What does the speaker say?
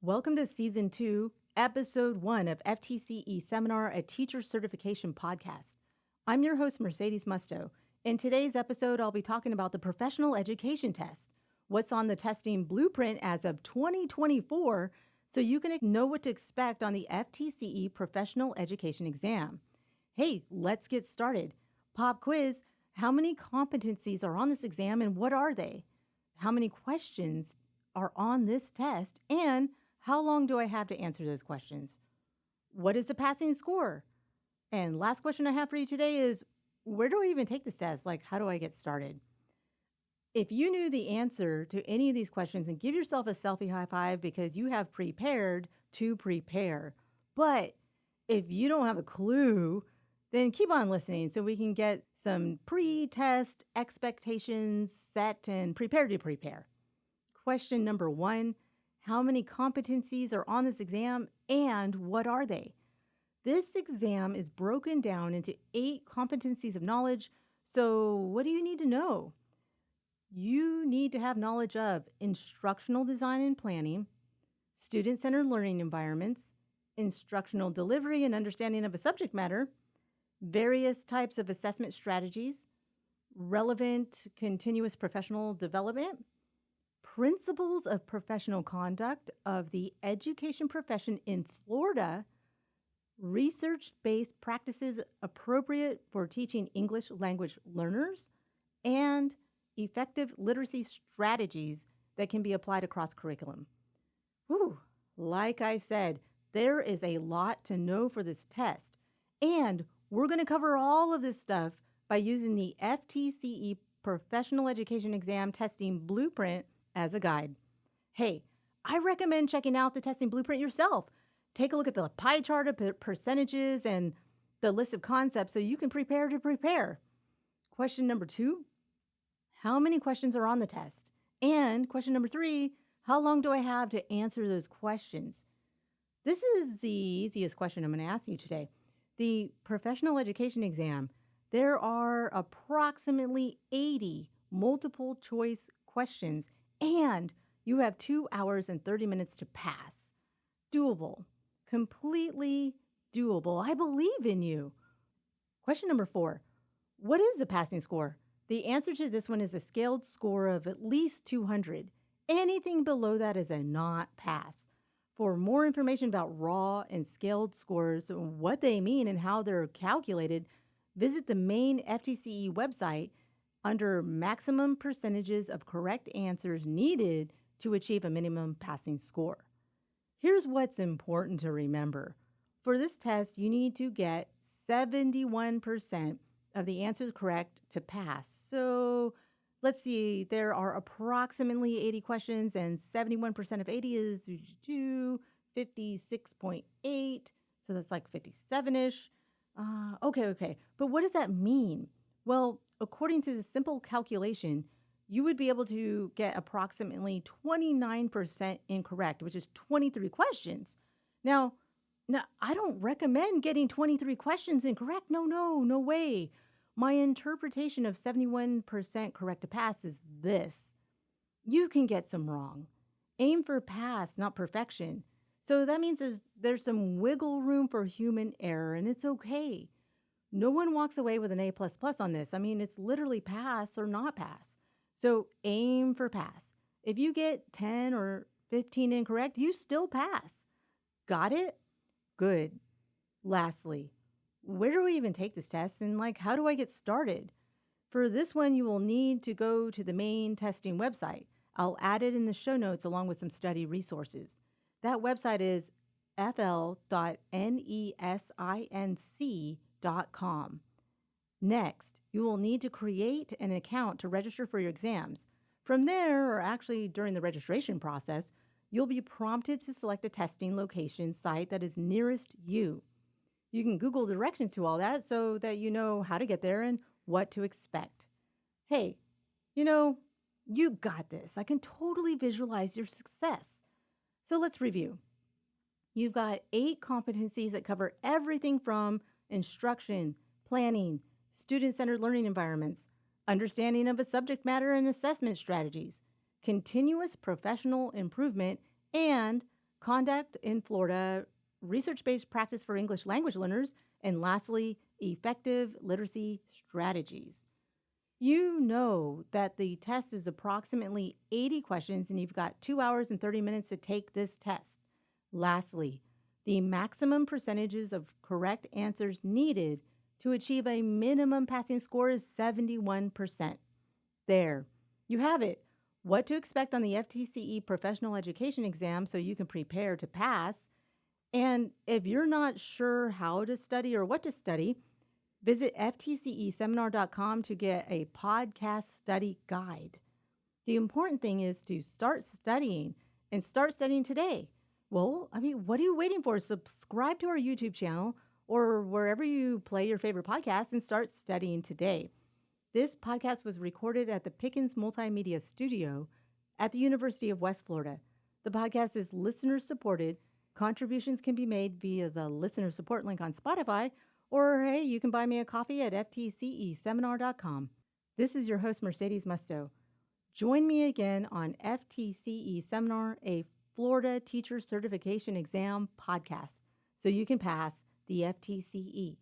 Welcome to Season 2, Episode 1 of FTCE Seminar, a Teacher Certification Podcast. I'm your host, Mercedes Musto. In today's episode, I'll be talking about the Professional Education Test, what's on the testing blueprint as of 2024, so you can know what to expect on the FTCE Professional Education Exam. Hey, let's get started. Pop quiz, how many competencies are on this exam and what are they? How many questions are on this test and how long do I have to answer those questions? What is the passing score? And last question I have for you today is, where do I even take this test? Like, how do I get started? If you knew the answer to any of these questions, and give yourself a selfie high five because you have prepared to prepare. But if you don't have a clue, then keep on listening so we can get some pre-test expectations set and prepare to prepare. Question number 1. How many competencies are on this exam and what are they? This exam is broken down into 8 competencies of knowledge. So what do you need to know? You need to have knowledge of instructional design and planning, student-centered learning environments, instructional delivery and understanding of a subject matter, various types of assessment strategies, relevant continuous professional development, principles of professional conduct of the education profession in Florida, research-based practices appropriate for teaching English language learners, and effective literacy strategies that can be applied across curriculum. Whew, like I said, there is a lot to know for this test, and we're going to cover all of this stuff by using the FTCE Professional Education Exam Testing Blueprint as a guide. Hey, I recommend checking out the testing blueprint yourself. Take a look at the pie chart of percentages and the list of concepts so you can prepare to prepare. Question number 2, how many questions are on the test? And question number 3, how long do I have to answer those questions? This is the easiest question I'm going to ask you today. The Professional Education Exam, there are approximately 80 multiple choice questions and you have 2 hours and 30 minutes to pass. Doable. Completely doable. I believe in you. Question number 4. What is a passing score? The answer to this one is a scaled score of at least 200. Anything below that is a not pass. For more information about raw and scaled scores, what they mean and how they're calculated, visit the main FTCE website under maximum percentages of correct answers needed to achieve a minimum passing score. Here's what's important to remember. For this test, you need to get 71% of the answers correct to pass. So let's see, there are approximately 80 questions and 71% of 80 is 56.8. So that's like 57-ish. Okay. But what does that mean? Well, according to the simple calculation, you would be able to get approximately 29% incorrect, which is 23 questions. Now, I don't recommend getting 23 questions incorrect. No way. My interpretation of 71% correct to pass is this. You can get some wrong. Aim for pass, not perfection. So that means there's some wiggle room for human error, and it's okay. No one walks away with an A++ on this. I mean, it's literally pass or not pass. So aim for pass. If you get 10 or 15 incorrect, you still pass. Got it? Good. Lastly, where do we even take this test and how do I get started? For this one, you will need to go to the main testing website. I'll add it in the show notes along with some study resources. That website is fl.nesinc.com. Next, you will need to create an account to register for your exams. From there, or actually during the registration process, you'll be prompted to select a testing location site that is nearest you. You can Google directions to all that so that you know how to get there and what to expect. Hey, you got this. I can totally visualize your success. So let's review. You've got 8 competencies that cover everything from instruction, planning, student-centered learning environments, understanding of a subject matter and assessment strategies, continuous professional improvement, and conduct in Florida, research-based practice for English language learners, and lastly, effective literacy strategies. You know that the test is approximately 80 questions and you've got 2 hours and 30 minutes to take this test. Lastly, the maximum percentages of correct answers needed to achieve a minimum passing score is 71%. There, you have it. What to expect on the FTCE Professional Education Exam so you can prepare to pass. And if you're not sure how to study or what to study, visit ftceseminar.com to get a podcast study guide. The important thing is to start studying and start studying today. Well, what are you waiting for? Subscribe to our YouTube channel or wherever you play your favorite podcasts and start studying today. This podcast was recorded at the Pickens Multimedia Studio at the University of West Florida. The podcast is listener supported. Contributions can be made via the listener support link on Spotify, or hey, you can buy me a coffee at ftceseminar.com. This is your host, Mercedes Musto. Join me again on FTCE Seminar, a Florida Teacher Certification Exam podcast, so you can pass the FTCE.